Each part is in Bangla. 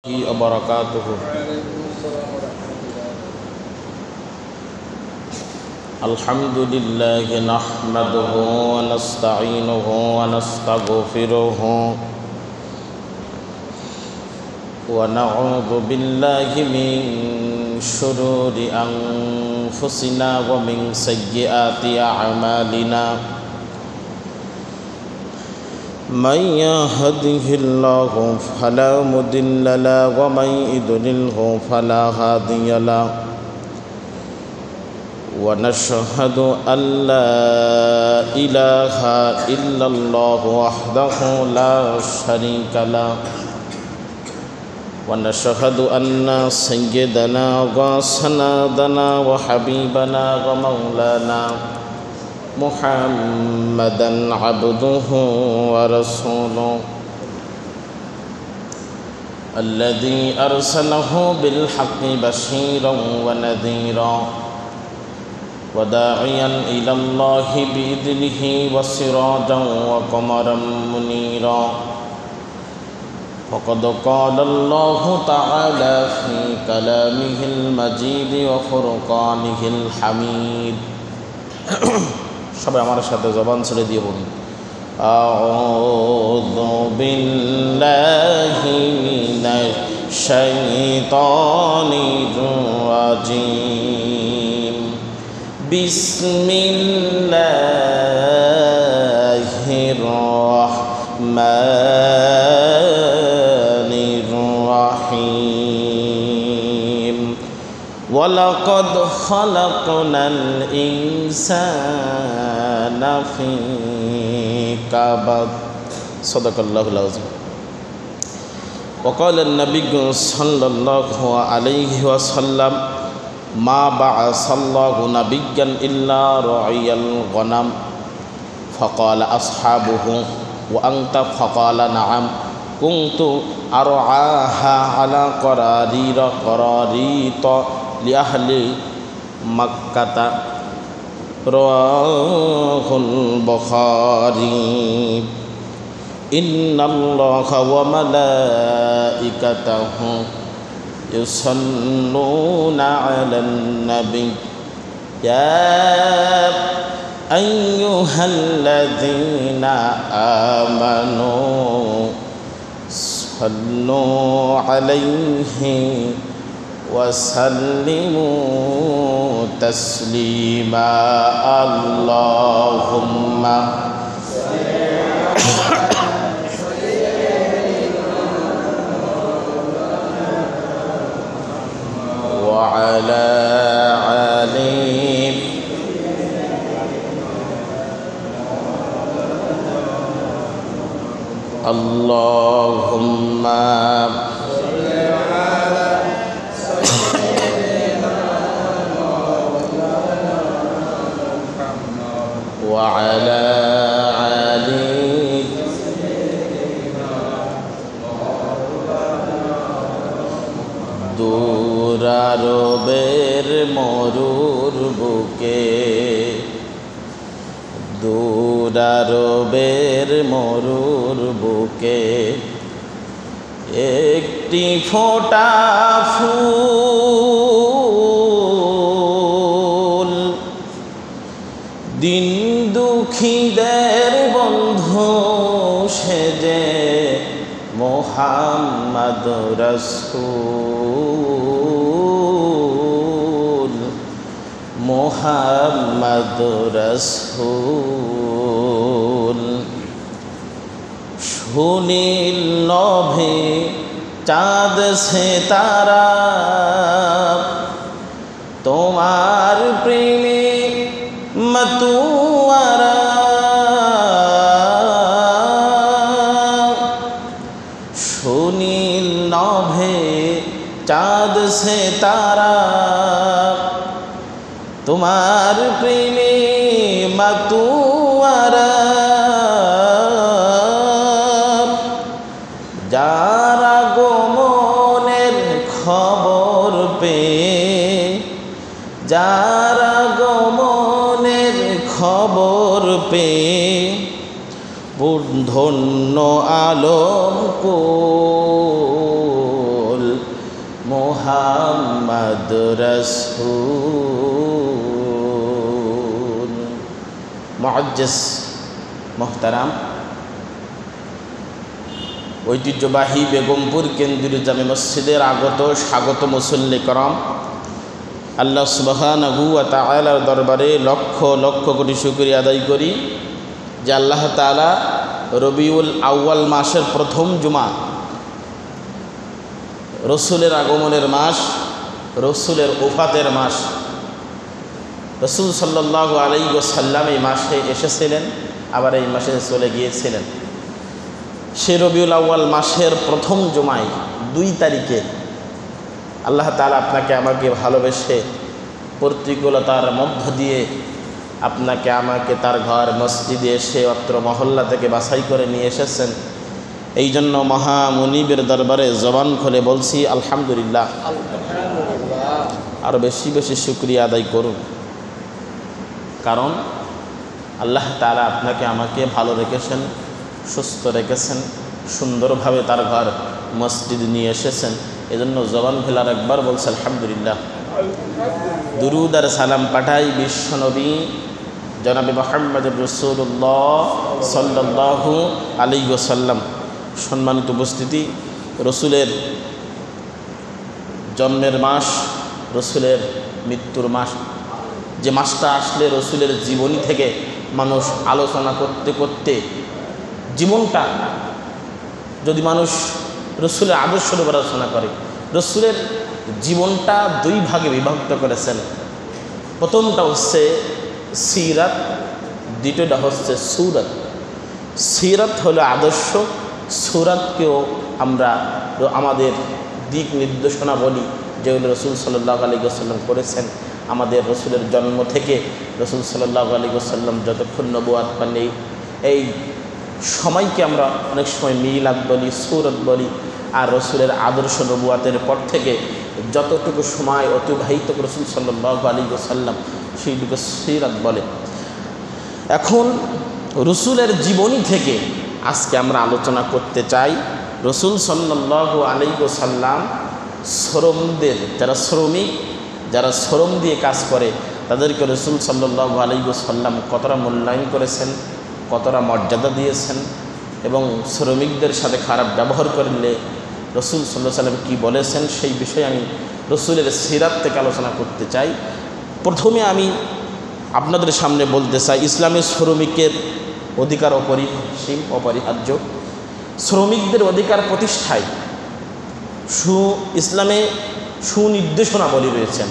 وبركاته. الحمد لله نحمده ونستعينه ونستغفره ونعوذ بالله من شرور أنفسنا ومن سيئات أعمالنا. من يهده الله فلا مضل له ومن يضلل فلا هادي له. ونشهد أن لا إله إلا الله وحده لا شريك له. ونشهد أن سيدنا وسندنا وحبيبنا ومولانا محمدا عبده ورسوله الذي أرسله بالحق بشيرا ونذيرا وداعيا إلى الله بإذنه وسراجا وقمرا منيرا. فقد قال الله تعالى في كلامه المجيد وفرقانه الحميد. সবাই আমার সাথে জবান ছেড়ে দিয়ে বলুন, আউযু বিল্লাহি মিনাশ শাইতানির রাজিম। বিসমিল্লাহির রাহমানির রাহিম। ওয়ালাকাদ খালাকনাল ইনসানা ফি কাবাদ। সাদাকাল্লাহুল আযীম। وقال النبي صلى الله عليه وسلم ما بعث الله نبيا إلا رعي الغنم. فقال أصحابه وأنت؟ فقال نعم كنت أرعاها على قراريط لأهل مكة. رواه البخاري. إن الله وملائكته يصلون على النبي يا أيها الذين آمنوا صلوا عليه وسلموا تسليما. اللهم وعلى آله اللهم وعلى آله দূরারবের মরুর বুকে, দূরারবের মরুর বুকে একটি ফোঁটা ফুল দিন দুঃখীদের বন্ধু সেজে মুহাম্মদ রাসূল, মুহাম্মদ রাসূল। সুনীল লোভে চাঁদ সে তারা তোমার প্রেমে মতুয়ারা। সুনীল নভে চাঁদ সে তারা তোমার প্রেমে মতুয়ারা। যারা গোমনের খবর পেয়ে, যারা গোমনের খবর পেয়ে ধন্য আলম কুল মুহাম্মদ রাসূল। মুআজ্জিজ মুহতারাম, ঐতিহ্যবাহী বেগমপুর কেন্দ্রীয় জামে মসজিদের স্বাগত মুসল্লি করম, আল্লাহ সুবহানাহু ওয়া তাআলার দরবারে লক্ষ লক্ষ কোটি শুকরিয়া আদায় করি যে আল্লাহ তাআলা রবিউল আউয়াল মাসের প্রথম জুমা, রসুলের আগমনের মাস, রসুলের ওফাতের মাস, রসুল সাল্লাল্লাহু আলাইহি ওয়াসাল্লাম এই মাসে এসেছিলেন, আবার এই মাসে চলে গিয়েছিলেন। সে রবিউল আউয়াল মাসের প্রথম জুমায় 2 তারিখে আল্লাহ তাআলা আপনাকে আমাকে ভালোবেসে প্রতিকূলতার মধ্য দিয়ে আপনাকে আমাকে তার ঘর মসজিদে এসে অত্র মহল্লা থেকে বাছাই করে নিয়ে এসেছেন। এই জন্য মহামুনিবের দরবারে জবান খুলে বলছি আলহামদুলিল্লাহ। আরও বেশি বেশি শুকরিয়া আদায় করুন, কারণ আল্লাহ তাআলা আপনাকে আমাকে ভালো রেখেছেন, সুস্থ রেখেছেন, সুন্দরভাবে তার ঘর মসজিদ নিয়ে এসেছেন। এজন্য জবান খুলে আর একবার বলছি আলহামদুলিল্লাহ। দুরুদ আর সালাম পাঠাই বিশ্বনবী জনাবে মুহাম্মদ রাসূলুল্লাহ সাল্লাল্লাহু আলাইহি ওয়াসাল্লাম। সম্মানিত উপস্থিতি, রসুলের জন্মের মাস, রসুলের মৃত্যুর মাস, যে মাসটা আসলে রসুলের জীবনী থেকে মানুষ আলোচনা করতে করতে জীবনটা, যদি মানুষ রসুলের আদর্শের উপর আলোচনা করে, রসুলের জীবনটা 2 ভাগে বিভক্ত করেছেন। প্রথমটা হচ্ছে সিরাত, দ্বিতীয়টা হচ্ছে সুরাত। সিরাত হলো আদর্শ, সুরাতকেও আমরা আমাদের দিক নির্দেশনা বলি, যেগুলো রসুল সাল্লাল্লাহু আলাইহি ওয়াসাল্লাম করেছেন। আমাদের রসুলের জন্ম থেকে রসুল সাল্লাল্লাহু আলাইহি ওয়াসাল্লাম যতক্ষণ নবুয়াত পান এই সময়কে আমরা অনেক সময় মিলাদ বলি, সুরাত বলি। আর রসুলের আদর্শ নবুয়াতের পর থেকে যতটুকু সময় অতিবাহিত রসুল সাল্লাল্লাহু আলাইহি ওয়াসাল্লাম সেইটুকু সিরাত বলে। এখন রসুলের জীবনী থেকে আজকে আমরা আলোচনা করতে চাই। রসুল সাল্লাল্লাহু আলাইহি ওয়াসাল্লাম শ্রমদের, যারা শ্রমিক, যারা শ্রম দিয়ে কাজ করে, তাদেরকে রসুল সাল্লাল্লাহু আলাইহি ওয়াসাল্লাম কতটা মূল্যায়ন করেছেন, কতটা মর্যাদা দিয়েছেন, এবং শ্রমিকদের সাথে খারাপ ব্যবহার করলে রসুল সাল্লাল্লাহু আলাইহি ওয়াসাল্লাম কী বলেছেন, সেই বিষয়ে আমি রসুলের সিরাত থেকে আলোচনা করতে চাই। প্রথমে আমি আপনাদের সামনে বলতে চাই, ইসলামের শ্রমিকের অধিকার অপরিসীম, অপরিহার্য। শ্রমিকদের অধিকার প্রতিষ্ঠায় ইসলামে সুনির্দেশনাবলী রয়েছেন।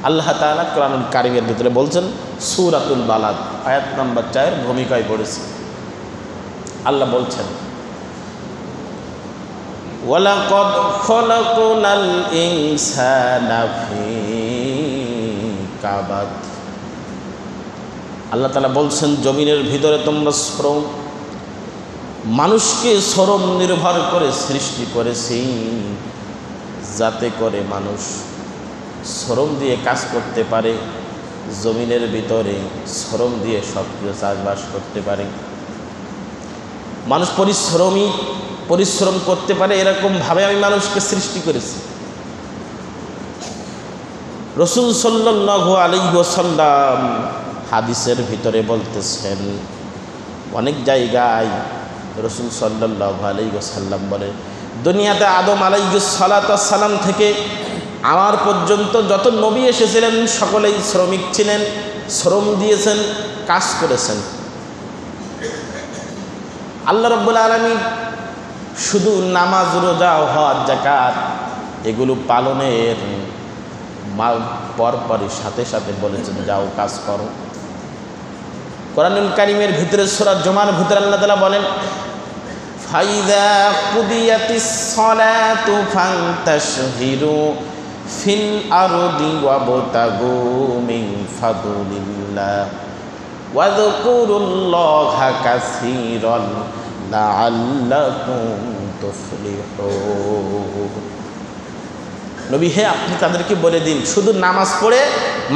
আল্লাহ তাআলা কোরআনুল কারীমের ভিতরে বলছেন, সূরাতুল বালাদ আয়াত নম্বর 4 ভূমিকায় পড়েছে। আল্লাহ বলছেন, ওয়ালাকাদ খালাকনাল ইনসানা ফি কাবাদ। আল্লাহ তাআলা বলছেন, জমিনের ভিতরে তোমরা মানুষকে শ্রম নির্ভর করে সৃষ্টি করেছি, যাতে করে মানুষ শ্রম দিয়ে কাজ করতে পারে, জমিনের ভিতরে শ্রম দিয়ে সব কিছু চাষবাস করতে পারে। মানুষ পরিশ্রম করতে পারে, এরকমভাবে আমি মানুষকে সৃষ্টি করেছি। রসুল সাল্লাল্লাহু আলাইহি ওয়াসাল্লাম হাদিসের ভিতরে বলতেছেন, অনেক জায়গায় রসুল সাল্লাল্লাহু আলাইহি ওয়াসাল্লাম বলে, দুনিয়াতে আদম আলাইহিস সালাতু ওয়াস সালাম থেকে আমার পর্যন্ত যত নবী এসেছিলেন সকলেই শ্রমিক ছিলেন, শ্রম দিয়েছেন, কাজ করেছেন। আল্লাহ রাব্বুল আলামিন শুধু নামাজ, রোজা, হজ, যাকাত এগুলো পালনের পরপরই সাথে সাথে বলেছেন, যাও কাজ করো। কোরআনুল কারীমের ভিতরে সূরা জুমার ভিতরে আল্লাহ তাআলা বলেন, ফাইযা কুদিয়াতিস সালাতু ফান্তাশহিরু ফিল আরদি ওয়াবতাগু মিন ফাদলিল্লাহ ওয়াযকুরুল্লাহা কাসীরান লাআল্লাকুম তুফলিহুন। নবী হে, আপনি তাদেরকে বলে দিন, শুধু নামাজ পড়ে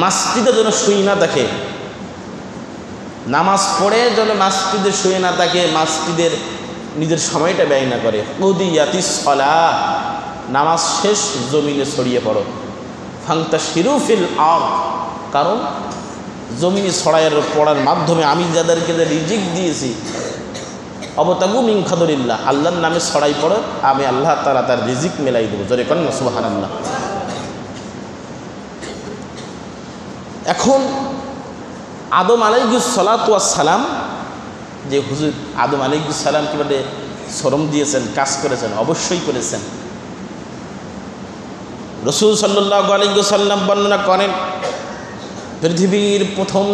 মসজিদে যেন শুয়ে না থাকে, নামাজ পড়ে যেন মসজিদে শুয়ে না থাকে, মসজিদের নিজের সময়টা ব্যয় না করে। কুদিয়াতিস সালাহ, নামাজ শেষ জমিনে ছড়িয়ে পড়ো। ফান্তাশিরু ফিল আরদ, কারণ জমিনে ছড়াইয়ের পড়ার মাধ্যমে আমি যাদেরকে রিজিক দিয়েছি, অবতাগু মিন ফাদলিল্লাহ, আল্লাহর নামে ছড়াই পড়ো, আমি আল্লাহ তাআলা তার রিজিক মেলাই দেবো। জোরে করেন না সুবহানাল্লাহ। এখন আদম আলাইহিস সালাতু ওয়াস সালাম, যে হুজুর আদম আলাইহিস সালাম কীভাবে শ্রম দিয়েছেন, কাজ করেছেন, অবশ্যই করেছেন। রাসূল সাল্লাল্লাহু আলাইহি ওয়াসাল্লাম বর্ণনা করেন, পৃথিবীর প্রথম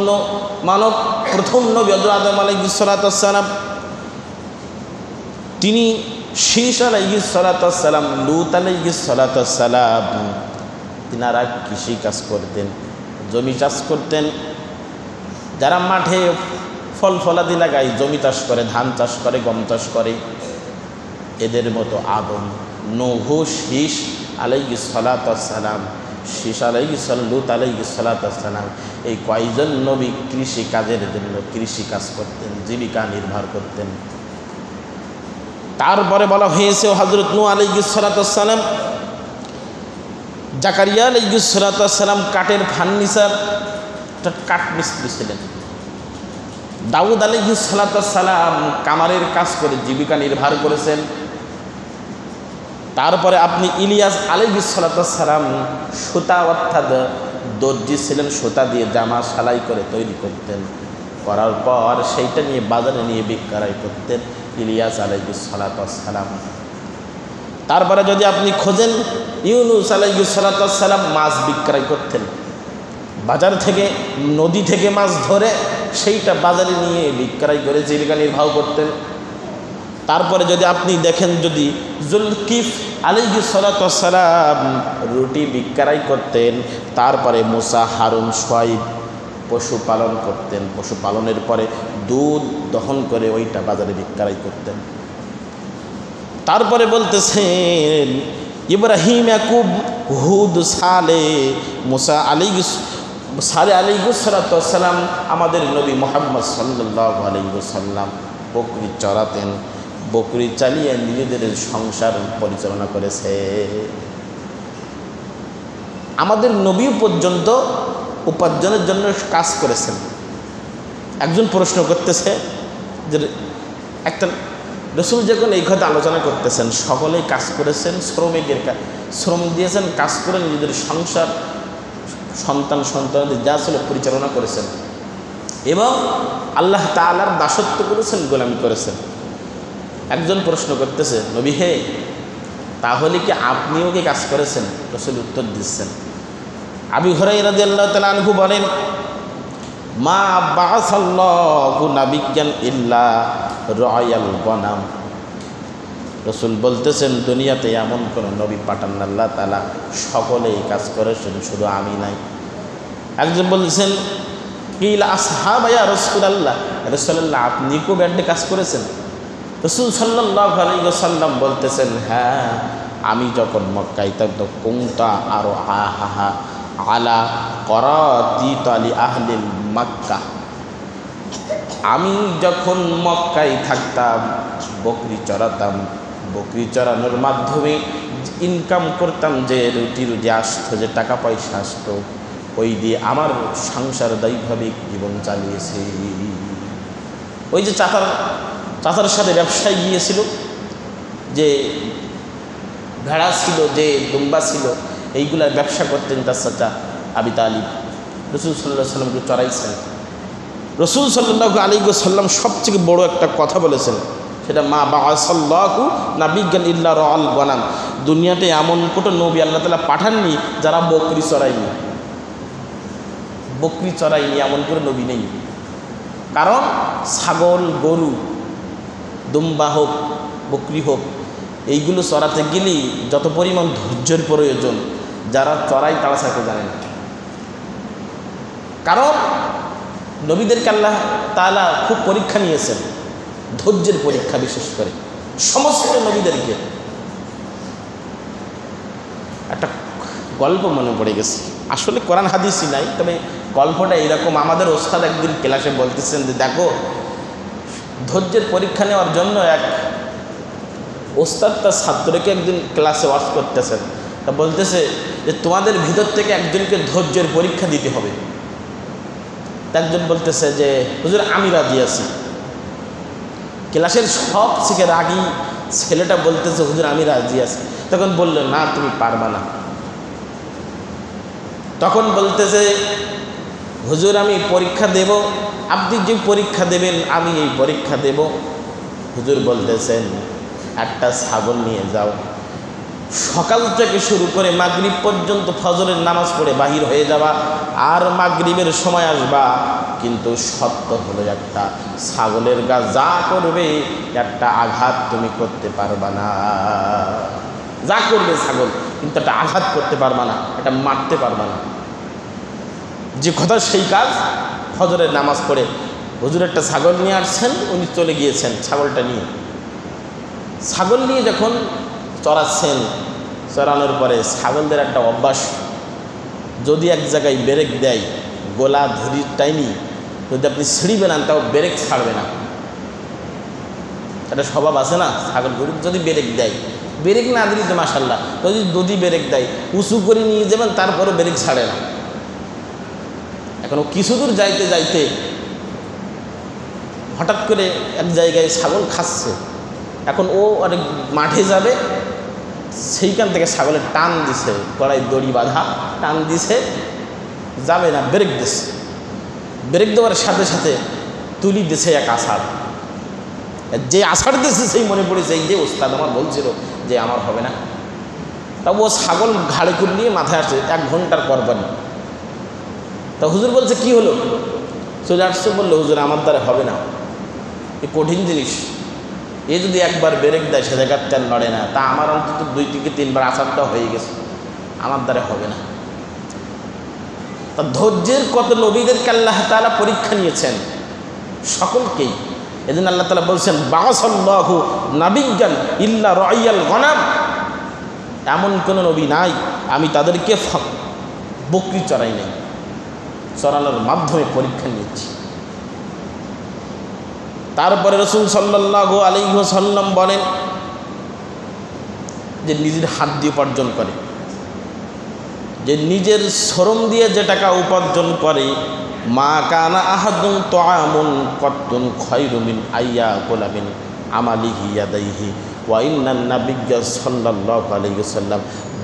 মানব, প্রথম নবী আদম আলাইহিস সালাতু ওয়াস সালাম, তিনি শীস আলাইহিস সালাতু ওয়াস সালাম, লূত আলাইহিস সালাতু ওয়াস সালাম, তিনারা কৃষি কাজ করতেন, জমি চাষ করতেন। যারা মাঠে ফল ফলাদি লাগায়, জমি চাষ করে, ধান চাষ করে, গম চাষ করে, এদের মতো আদম, নূহ, শীস আলাইহিস সালাতু ওয়াস সালাম, শীস আলাইহিস সালাম, লূত আলাইহিস সালাতু ওয়াস সালাম, এই কয়জন নবী কৃষি কাজের জন্য কৃষি কাজ করতেন, জীবিকা নির্ভর করতেন। তারপরে বলা হয়েছে হযরত নূহ আলাইহিস সালাতু ওয়াস সালাম, জাকারিয়া আলাইহিস সালাতু ওয়াস সালাম কাঠের ফার্নিচার, কাঠ মিস্ত্রি ছিলেন। দাউদ আলাইহিস সালাতু ওয়াস সালাম কামারের কাজ করে জীবিকা নির্বাহ করেছেন। তারপরে আপনি ইলিয়াস আলাইহিস সালাতু ওয়াস সালাম সুতা অর্থাৎ দর্জি ছিলেন, সুতা দিয়ে জামা সেলাই করে তৈরি করতেন, করার পর সেইটা নিয়ে বাজারে নিয়ে বিক্রয় করতেন ইলিয়াস আলাইহিস সালাতু ওয়াস সালাম। তারপরে যদি আপনি খোঁজেন, ইউনূস আলাইহিস সালাতু ওয়াস সালাম মাছ বিক্রয় করতেন, বাজার থেকে নদী থেকে মাছ ধরে সেইটা বাজারে নিয়ে বিক্রয় করে জীবিকা নির্বাহ করতেন। তারপরে যদি আপনি দেখেন, যদি জুলকিফ আলাইহিস সালাতু ওয়াস সালাম রুটি বিক্রয় করতেন। তারপরে মুসা, হারুন, শুআয়ব পশুপালন করতেন, পশুপালনের পরে দুধ দহন করে ওইটা বাজারে বিক্রয় করতেন। তারপরে বলতেছেন ইব্রাহিম, ইয়াকুব, হুদ, সালেহ, মুসা আলাইহিস সালাতু ওয়াস সালাম, আমাদের নবী মুহাম্মদ সাল্লাল্লাহু আলাইহি ওয়াসাল্লাম বকরি চড়াতেন, বকরি চালিয়ে নিজেদের সংসার পরিচালনা করেছে। আমাদের নবী পর্যন্ত উপার্জনের জন্য কাজ করেছেন। একজন প্রশ্ন করতেছে যে একটা রাসূল যখন এই কথা আলোচনা করতেছেন, সকলেই কাজ করেছেন, শ্রমিকের শ্রম দিয়েছেন, কাজ করে নিজেদের সংসার, সন্তানদের যা ছিল পরিচালনা করেছেন, এবং আল্লাহ তাআলার দাসত্ব করেছেন, গোলামি করেছেন। একজন প্রশ্ন করতেছে, নবী হে, তাহলে কি আপনিও কি কাজ করেছেন? রাসূল উত্তর দিচ্ছেন। আবু হুরায়রা রাদিয়াল্লাহু তাআলা আনহু বলেন, মা বাআসাল্লাহু নাবিয়্যান ইল্লা রায়াল গনাম। রাসূল বলতেছেন, দুনিয়াতে এমন কোনো নবী পাঠান আল্লাহ তাআলা, সকলেই কাজ করেছেন, শুধু আমি নাই। একজন বলছেন, কিলা আসহাবা ইয়া রাসূলুল্লাহ, রাসূলুল্লাহ আপনি কি ব্যান্ডে কাজ করেছেন? রাসূল সাল্লাল্লাহু আলাইহি ওয়াসাল্লাম বলতেছেন, হ্যাঁ, আমি যখন মক্কায় থাকতাম, কুনতা আরো আহা আলা করাতি তালি আহলিল মক্কা, আমি যখন মক্কায় থাকতাম বকরি চড়াতাম, বকরি চড়ানোর মাধ্যমে ইনকাম করতাম, যে রুটি আসতো, যে টাকা পয়সা আসতো, ওই দিয়ে আমার সংসার দৈভাবিক জীবন চালিয়েছি। ওই যে চাচার সাথে ব্যবসায় গিয়েছিল, যে ভেড়া ছিল, যে দুম্বা ছিল, এইগুলার ব্যবসা করতেন তার চাচা আবু তালিব। রাসূল সাল্লাল্লাহু আলাইহি ওয়াসাল্লামকে চড়াইছেন। রাসূল সাল্লাল্লাহু আলাইহি ওয়াসাল্লাম সবথেকে বড় একটা কথা বলেছেন, সেটা মা বাআসাল্লাহু নাবিয়্যান ইল্লা রাআল গনাম। দুনিয়াতে এমন কোনো নবী আল্লাহ তাআলা পাঠাননি যারা বকরি চড়ায়নি। বকরি চড়ায়নি এমন কোনো নবী নেই। কারণ ছাগল, গরু, দুম্বা হোক, বকরি হোক, এইগুলো চড়াতে গেলেই যত পরিমাণ ধৈর্যের প্রয়োজন, যারা চড়ায় তারা সাথে জানে না। কারণ নবীদেরকে আল্লাহ তাআলা খুব পরীক্ষা নিয়েছেন, ধৈর্যের পরীক্ষা, বিশেষ করে সমস্ত নবীদেরকে। একটা গল্প মনে পড়ে গেছে, আসলে কোরআন হাদিসই নাই, তবে গল্পটা এরকম। আমাদের ওস্তাদ একদিন ক্লাসে বলতেছেন যে দেখো, ধৈর্যের পরীক্ষা নেওয়ার জন্য এক ওস্তাদ তার ছাত্রকে একদিন ক্লাসে ওয়াজ করতেছেন, তা বলতেছে যে তোমাদের ভিতর থেকে একজনকে ধৈর্যের পরীক্ষা দিতে হবে। একজন বলতেছে যে হুজুর আমি রাজি আছি। ক্লাসের সব থেকে রাগী ছেলেটা বলতেছে হুজুর আমি রাজি আছি। তখন বললো না তুমি পারবা না। তখন বলতেছে হুজুর আমি পরীক্ষা দেব, আপনি যে পরীক্ষা দেবেন আমি এই পরীক্ষা দেব। হুজুর বলতেছেন একটা ছাগল নিয়ে যাও, সকাল থেকে শুরু করে মাগরিব পর্যন্ত ফজরের নামাজ পড়ে বাহির হয়ে যাবা, আর মাগরিবের সময় আসবা, কিন্তু সত্য হলো একটা ছাগলের গা যা করবে একটা আঘাত তুমি করতে পারবা না। যা করবে ছাগল কিন্তু একটা আঘাত করতে পারবা না, এটা মারতে পারবা না। যে কথা সেই কাজ। ফজরের নামাজ পড়ে হুজুর একটা ছাগল নিয়ে আসছেন, উনি চলে গিয়েছেন ছাগলটা নিয়ে। ছাগল নিয়ে যখন চড়াচ্ছেন, চড়ানোর পরে ছাগলদের একটা অভ্যাস, যদি এক জায়গায় ব্রেক দেয় গোলা ধরি টাইনি, যদি আপনি সিঁড়ি বেনান তাও ব্রেক ছাড়বে না। একটা স্বভাব আছে না, ছাগল গরু যদি ব্রেক দেয়, ব্রেক না দিলে তো মাশাল্লাহ, যদি ব্রেক দেয় উঁচু করে নিয়ে যাবেন তারপরে ব্রেক ছাড়ে না। এখন ও কিছু দূর যাইতে যাইতে হঠাৎ করে এক জায়গায় ছাগল খাচ্ছে, এখন ও অনেক মাঠে যাবে, সেইখান থেকে ছাগলের টান দিছে, গলায় দড়ি বাঁধা, টান দিছে, যাবে না, ব্রেক দিছে। ব্রেক দেওয়ার সাথে সাথে তুলি দিছে এক আষাঢ়। যে আষাঢ় দিছে সেই মনে পড়েছে এই যে ওস্তাদ আমার বলছিল যে আমার হবে না। তা ও ছাগল ঘাড়ে করে নিয়ে মাথায় আসছে 1 ঘন্টার পরপরই। তা হুজুর বলছে কি হলো? চলে আসছে, বললো হুজুর আমার দ্বারা হবে না, এ কঠিন জিনিস, এ যদি একবার ব্রেক দেয় সে জায়গার তেল নড়ে না, তা আমার অন্তত 2 থেকে 3 বার আসারটা হয়ে গেছে, আমার দ্বারা হবে না। তা ধৈর্যের কত নবীদেরকে আল্লাহ তাআলা পরীক্ষা নিয়েছেন, সকলকেই। এজন্য আল্লাহ তাআলা বলছেন বাআসাল্লাহু নাবিয়্যান ইল্লা রাইয়াল গনাম, এমন কোনো নবী নাই আমি তাদেরকে বকরি চড়াই নাই, চড়ানোর মাধ্যমে পরীক্ষা নিয়েছি। তারপরে রাসূল সাল্লাল্লাহু আলাইহি ওয়াসাল্লাম বলেন যে নিজের হাত দিয়ে উপার্জন করে, যে নিজের শ্রম দিয়ে যে টাকা উপার্জন করে, মা কানা আহাদুন তুআমুন কত্তুন খায়রু মিন আইয়াকুলা মিন আমালিহি ইয়াদাইহি ওয়া ইন্নান নাবিয়্যা সাল্লাল্লাহু আলাইহি ওয়াসাল্লাম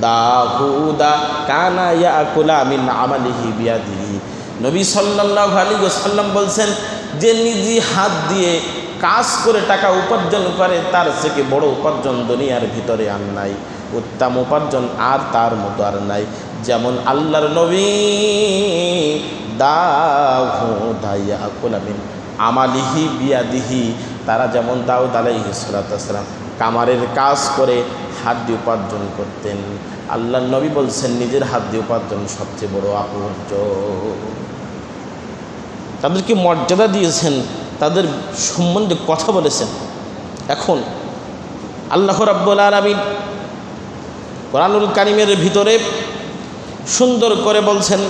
দাউদা কানা ইয়াকুলা মিন আমালিহি বিয়াদিহি। নবী সাল্লাল্লাহু আলাইহি ওয়াসাল্লাম বলছেন যে নিজে হাত দিয়ে কাজ করে টাকা উপার্জন করে তার থেকে বড় উপার্জন দুনিয়ার ভিতরে আর নাই, উত্তম উপার্জন আর তার মতো আর নাই। যেমন আল্লাহর নবী দাউদা ইয়াকুলা মিন আমালিহি বিয়াদিহি, তারা যেমন দাউদ আলাইহিস সালাতু ওয়াস সালাম কামারের কাজ করে হাত দিয়ে উপার্জন করতেন, আল্লাহর নবী বলছেন নিজের হাত দিয়ে উপার্জন সবচেয়ে বড় আশ্চর্য। তাদেরকে মর্যাদা দিয়েছেন, তাদের সম্বন্ধে কথা বলেছেন। এখন আল্লাহ রাব্বুল আলামিন কোরআনুল কারীমের ভিতরে সুন্দর করে বলছেন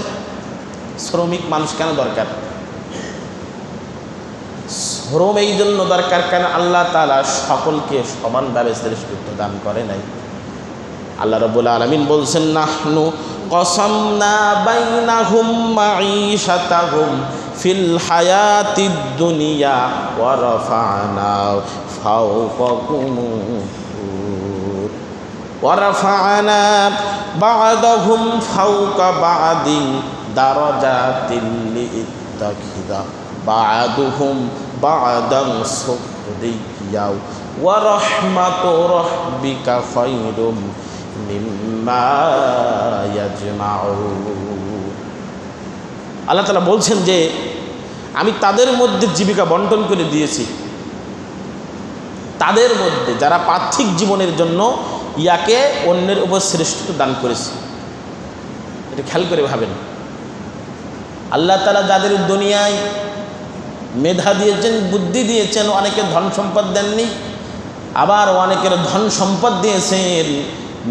শ্রমিক মানুষ কেন দরকার। শ্রম এই জন্য দরকার কেন, আল্লাহ তাআলা সকলকে সমানভাবে শ্রেষ্ঠত্ব দান করে নাই। আল্লাহ রাব্বুল আলামিন বলছেন নাহনু কসামনা বাইনাহুম মাঈশাতাহুম ফিল হায়াতিদ দুনিয়া ওয়া রাফা'না বা'দাহুম ফাওকা বা'দিন দারাজাতিল লিত্তাখিযা বা'দুহুম বা'দান সুখরিয়া ওয়া রাহমাতু রাব্বিকা খায়রুম মিম্মা ইয়াজমাউন। আল্লাহ তাআলা বলছেন যে আমি তাদের মধ্যে জীবিকা বন্টন করে দিয়েছি, তাদের মধ্যে যারা পার্থিব জীবনের জন্য ইয়াকে অন্যের উপর শ্রেষ্ঠত্ব দান করেছে। এটা খেয়াল করে ভাবেন, আল্লাহ তাআলা যাদের দুনিয়ায় মেধা দিয়েছেন, বুদ্ধি দিয়েছেন, অনেকের ধন সম্পদ দেননি, আবার অনেকের ধন সম্পদ দিয়েছেন,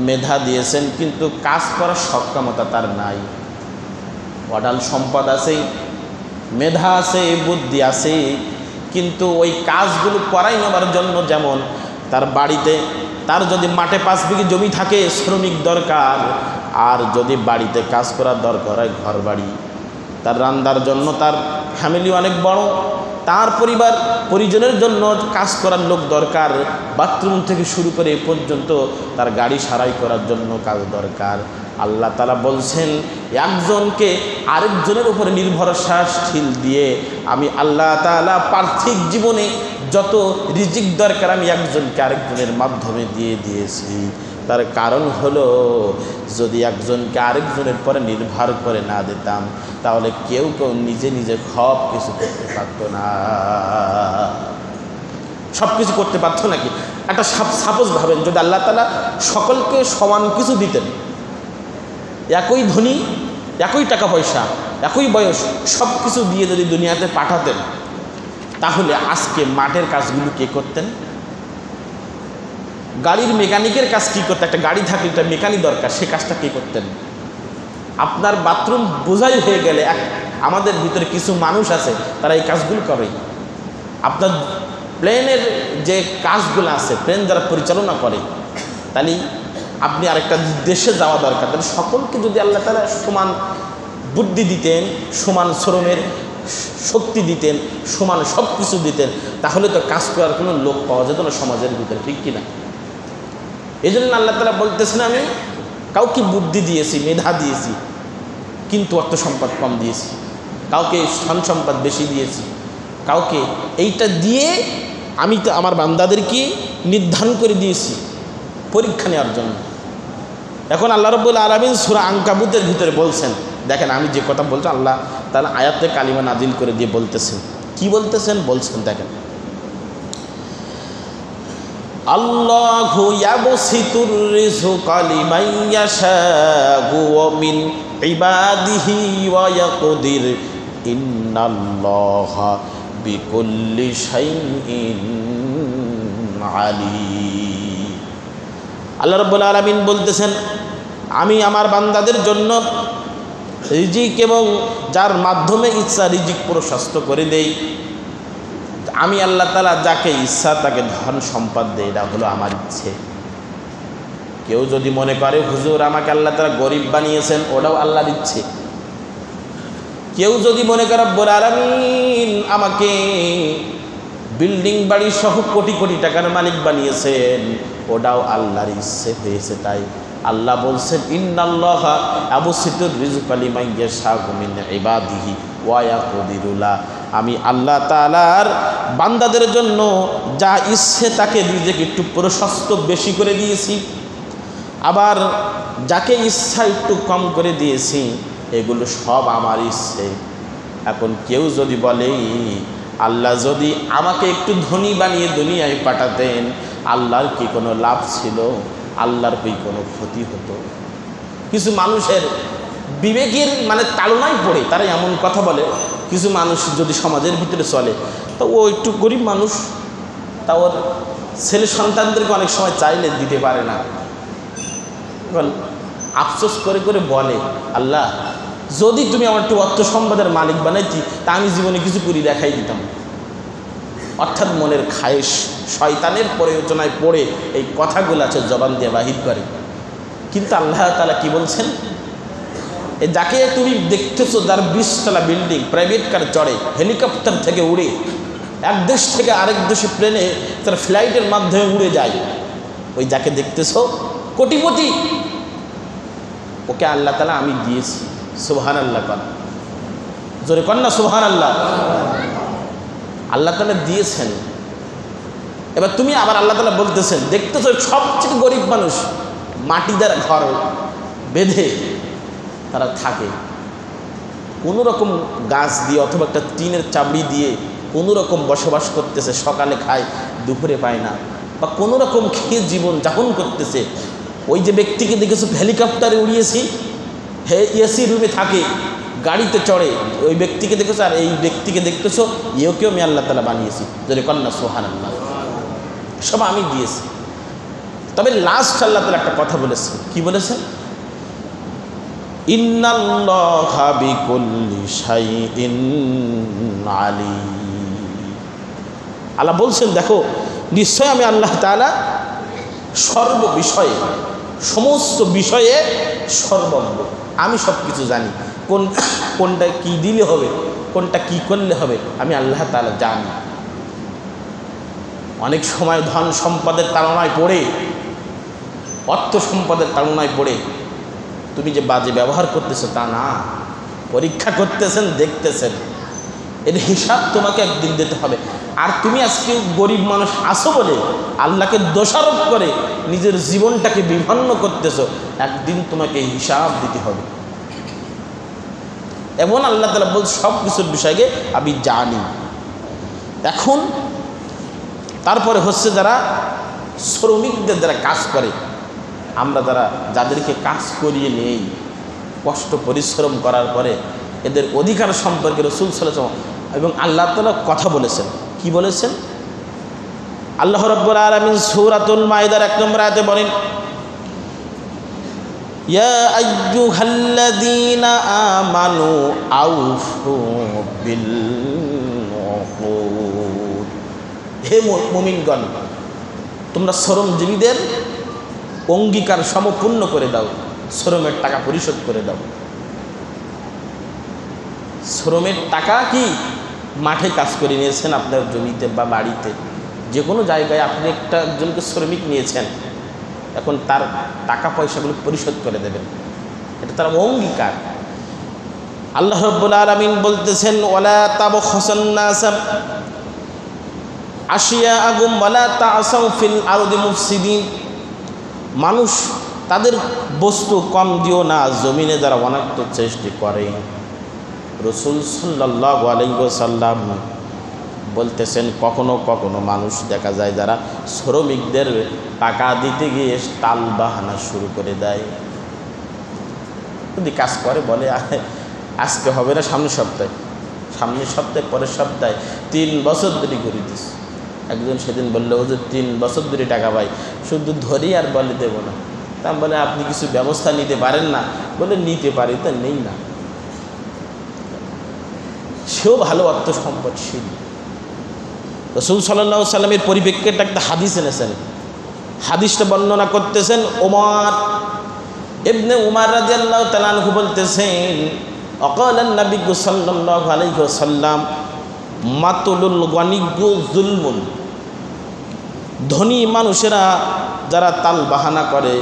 মেধা দিয়েছেন, কিন্তু কাজ করার সক্ষমতা তার নাই। অঢাল সম্পদ আছে, মেধা আছে, বুদ্ধি আছে, কিন্তু ওই কাজগুলো করাই নেবার জন্য যেমন তার বাড়িতে তার যদি মাঠে 5 বিঘি জমি থাকে শ্রমিক দরকার, আর যদি বাড়িতে কাজ করার দরকার হয় ঘর বাড়ি, তার রান্নার জন্য তার ফ্যামিলি অনেক বড়, তার পরিজনের জন্য কাজ করার লোক দরকার, বাথরুম থেকে শুরু করে এ পর্যন্ত তার গাড়ি সারাই করার জন্য কাজ দরকার। আল্লাহ তাআলা বলছেন একজনকে আরেকজনের উপরে নির্ভরশীল দিয়ে আমি আল্লাহ তাআলা পার্থিব জীবনে যত রিজিক দরকার আমি একজনকে আরেকজনের মাধ্যমে দিয়ে দিয়েছি। তার কারণ হলো যদি একজনকে আরেকজনের পরে নির্ভর করে না দিতাম তাহলে কেউ নিজে নিজে সব কিছু করতে পারতো না। সব কিছু করতে পারতো নাকি? একটা সাপোজ ভাবেন, যদি আল্লাহ তাআলা সকলকে সমান কিছু দিতেন, একই ধনী, একই টাকা পয়সা, একই বয়স, সব কিছু দিয়ে যদি দুনিয়াতে পাঠাতেন, তাহলে আজকে মাঠের কাজগুলো কে করতেন? গাড়ির মেকানিকের কাজ কী করতেন? একটা গাড়ি থাকলে একটা মেকানিক দরকার, সে কাজটা কে করতেন? আপনার বাথরুম বোঝাই হয়ে গেলে আমাদের ভিতরে কিছু মানুষ আছে তারা এই কাজগুলো করে। আপনার প্লেনের যে কাজগুলো আছে, প্লেন যারা পরিচালনা করে, তাহলে আপনি আরেকটা দেশে যাওয়া দরকার, তাহলে সকলকে যদি আল্লাহ তাআলা সমান বুদ্ধি দিতেন, সমান শ্রমের শক্তি দিতেন, সমান সব কিছু দিতেন, তাহলে তো কাজ করার কোনো লোক পাওয়া যেত না সমাজের ভিতরে, ঠিক কিনা? এই জন্য আল্লাহ তাআলা বলতেছেন আমি কাউকে বুদ্ধি দিয়েছি, মেধা দিয়েছি, কিন্তু অর্থ সম্পদ কম দিয়েছি, কাউকে ধন সম্পদ বেশি দিয়েছি, কাউকে এইটা দিয়ে আমি তো আমার বান্দাদেরকে নির্ধারণ করে দিয়েছি পরীক্ষা নেওয়ার জন্য। এখন আল্লাহ রাব্বুল আলামিন সূরা আনকাবুতের ভিতরে বলছেন, দেখেন আমি যে কথা বলছি আল্লাহ তাআলা আয়াতে কালিমা নাজিল করে দিয়ে বলতেছেন, কি বলতেছেন বলছেন, দেখেন আল্লাহু ইয়াবসিতুর রিজকা লিমান ইয়াশাউ মিন ইবাদিহি ওয়া ইয়াকদির ইন্নাল্লাহা বিকুল্লি শাইইন আলীম। আল্লাহ রাব্বুল আলামিন বলতেছেন আমি আমার বান্দাদের জন্য রিজিক এবং যার মাধ্যমে ইচ্ছা রিজিক প্রশস্ত করে দেই। আমি আল্লাহ তাআলা যাকে ইচ্ছা তাকে ধন সম্পদ দেই, এটা হলো আমার ইচ্ছে। কেউ যদি মনে করে হুজুর আমাকে আল্লাহ তাআলা গরিব বানিয়েছেন, ওটাও আল্লাহর ইচ্ছে। কেউ যদি মনে করে রব্বুল আলামিন আমাকে বিল্ডিং বাড়ি সহ কোটি কোটি টাকার মালিক বানিয়েছেন, ওটাও আল্লাহর ইচ্ছে হয়েছে। তাই আল্লাহ বলছেন ইন্নাল্লাহা ইয়াবসিতুর রিজকা লিমান ইয়াশাউ মিন ইবাদিহি ওয়া ইয়াকদিরু লা, আমি আল্লাহ তাআলার বান্দাদের জন্য যা ইচ্ছে তাকে রিজিক একটু প্রশস্ত বেশি করে দিয়েছি, আবার যাকে ইচ্ছা একটু কম করে দিয়েছি, এগুলো সব আমার ইচ্ছে। এখন কেউ যদি বলে আল্লাহ যদি আমাকে একটু ধনী বানিয়ে দুনিয়ায় পাঠাতেন আল্লাহর কি কোনো লাভ ছিল? আল্লাহর কি কোনো ক্ষতি হতো? কিছু মানুষের বিবেকের তাড়নায় পড়ে তারা এমন কথা বলে। কিছু মানুষ যদি সমাজের ভিতরে চলে তো ও একটু গরিব মানুষ, তা ওর ছেলে সন্তানদেরকে অনেক সময় চাইলে দিতে পারে না। আফসোস করে করে বলে আল্লাহ যদি তুমি আমার একটু অর্থ সম্পদের মালিক বানাইতি তা আমি জীবনে কিছু করে দেখাই দিতাম। অর্থাৎ মনের খায়েশ শয়তানের প্রয়োজনায় পড়ে এই কথাগুলো আছে জবান দিয়ে বাহির করে। কিন্তু আল্লাহ তাআলা কি বলছেন, যাকে তুমি দেখতেছো যার 20 তলা বিল্ডিং, প্রাইভেট কার চড়ে, হেলিকপ্টার থেকে উড়ে, এক দেশ থেকে আরেক দেশে প্লেনে তার ফ্লাইটের মাধ্যমে উড়ে যায়, ওই যাকে দেখতেছো কোটিপতি, ওকে আল্লাহ তাআলা আমি দিয়েছি। সুবহানাল্লাহ, জোরে কন না সুবহানাল্লাহ। আল্লাহ তাআলা দিয়েছেন। এবার তুমি আবার আল্লাহ তাআলা বলতেছেন দেখতেছো সবচেয়ে গরিব মানুষ মাটি দ্বারা ঘর বেঁধে তারা থাকে, কোনো রকম গাছ দিয়ে অথবা একটা টিনের চাবড়ি দিয়ে কোনো রকম বসবাস করতেছে, সকালে খায় দুপুরে পায় না, বা কোনো রকম খেয়ে জীবন যাপন করতেছে। ওই যে ব্যক্তিকে দেখেছো হেলিকপ্টারে উড়িয়েছি, এসি রুমে থাকে, গাড়িতে চড়ে, ওই ব্যক্তিকে দেখেছো, আর এই ব্যক্তিকে দেখতেছো একেও আমি আল্লাহ তাআলা বানিয়েছি। যদি কন্যা সুবহানাল্লাহ, সব আমি দিয়েছি। তবে লাস্ট আল্লাহ তাআলা একটা কথা বলেছে, কি বলেছে? ইন্নাল্লাহা বিকুল্লি শাইইন আলীম। আল্লাহ বলছেন দেখো নিশ্চয় আমি আল্লাহ তাআলা সর্ব বিষয়ে, সমস্ত বিষয়ে সর্বজ্ঞ। আমি সব কিছু জানি, কোনটা কি দিলে হবে, কোনটা কি করলে হবে, আমি আল্লাহ তাআলা জানি। অনেক সময় ধন সম্পদের তাড়নায় পড়ে, অর্থ সম্পদের তাড়নায় পড়ে তুমি যে বাজে ব্যবহার করতেছো তা না, পরীক্ষা করতেছেন, দেখতেছেন, এর হিসাব তোমাকে একদিন দিতে হবে। আর তুমি আজকে গরিব মানুষ আসো বলে আল্লাহকে দোষারোপ করে নিজের জীবনটাকে বিপন্ন করতেছো, একদিন তোমাকে হিসাব দিতে হবে। এমন আল্লাহ তাআলা বল সব কিছুর বিষয়কে আমি জানি। এখন তারপরে হচ্ছে যারা শ্রমিকদের যারা কাজ করে, আমরা যাদেরকে কাজ করিয়ে নেই, কষ্ট পরিশ্রম করার পরে এদের অধিকার সম্পর্কে রাসূল সাল্লাল্লাহু আলাইহি ওয়াসাল্লাম এবং আল্লাহ তাআলা কথা বলেছেন। কি বলেছেন? আল্লাহ রাব্বুল আলামিন সূরাতুল মাইদার 1 নম্বর আয়াতে বলেন, ইয়া আইয়ুহাল্লাযীনা আমানু আউফু বিল উকুদ। হে মুমিনগণ, তোমরা শ্রমজীবীদের অঙ্গীকার সম্পূর্ণ করে দাও, শ্রমের টাকা পরিশোধ করে দাও। শ্রমের টাকা কি? মাঠে কাজ করে নিয়েছেন, আপনার জমিতে বা বাড়িতে, যে কোনো জায়গায় আপনি একজনকে শ্রমিক নিয়েছেন, এখন তার টাকা পয়সাগুলো পরিশোধ করে দেবেন, এটা তার অঙ্গীকার। আল্লাহ রাব্বুল আলামিন বলতেছেন, ওয়ালা তাবখাসুন নাস আশিয়াআহুম ওয়ালা তা'সাউ ফিল আরদি মুফসিদিন। মানুষ তাদের বস্তু কম দিও না, জমিনে যারা অনাত্ম সৃষ্টি করে। রাসূল সাল্লাল্লাহু আলাইহি ওয়াসাল্লাম বলতেছেন, কখনো কখনো মানুষ দেখা যায় যারা শ্রমিকদের টাকা দিতে গিয়ে টাল বাহানা শুরু করে দেয়। যদি কাজ করে বলে আজকে হবে না, সামনের সপ্তাহে পরের সপ্তাহে, 3 বছর ধরে ঘুরে দিস। একজন সেদিন বললো, ও যে 3 বছর ধরে টাকা পাই, শুধু ধরি আর বলে দেবো না। তা বলে, আপনি কিছু ব্যবস্থা নিতে পারেন না? বলে, নিতে পারি, তা নেই না। সেও ভালো অর্থ সম্পদশীল। রাসূল সাল্লাল্লাহু আলাইহি ওয়াসাল্লামের পরিপ্রেক্ষিতে একটা হাদিস এনেছেন। হাদিসটা বর্ণনা করতেছেন ওমর ইবনে উমর রাদিয়াল্লাহু তাআলা আনহু বলতেছেন, অকালান নবী সাল্লাল্লাহু আলাইহি ওয়াসাল্লাম মাতুলুল গনিয়্যু যুলমুন। ধনী মানুষেরা যারা তাল বাহানা করে,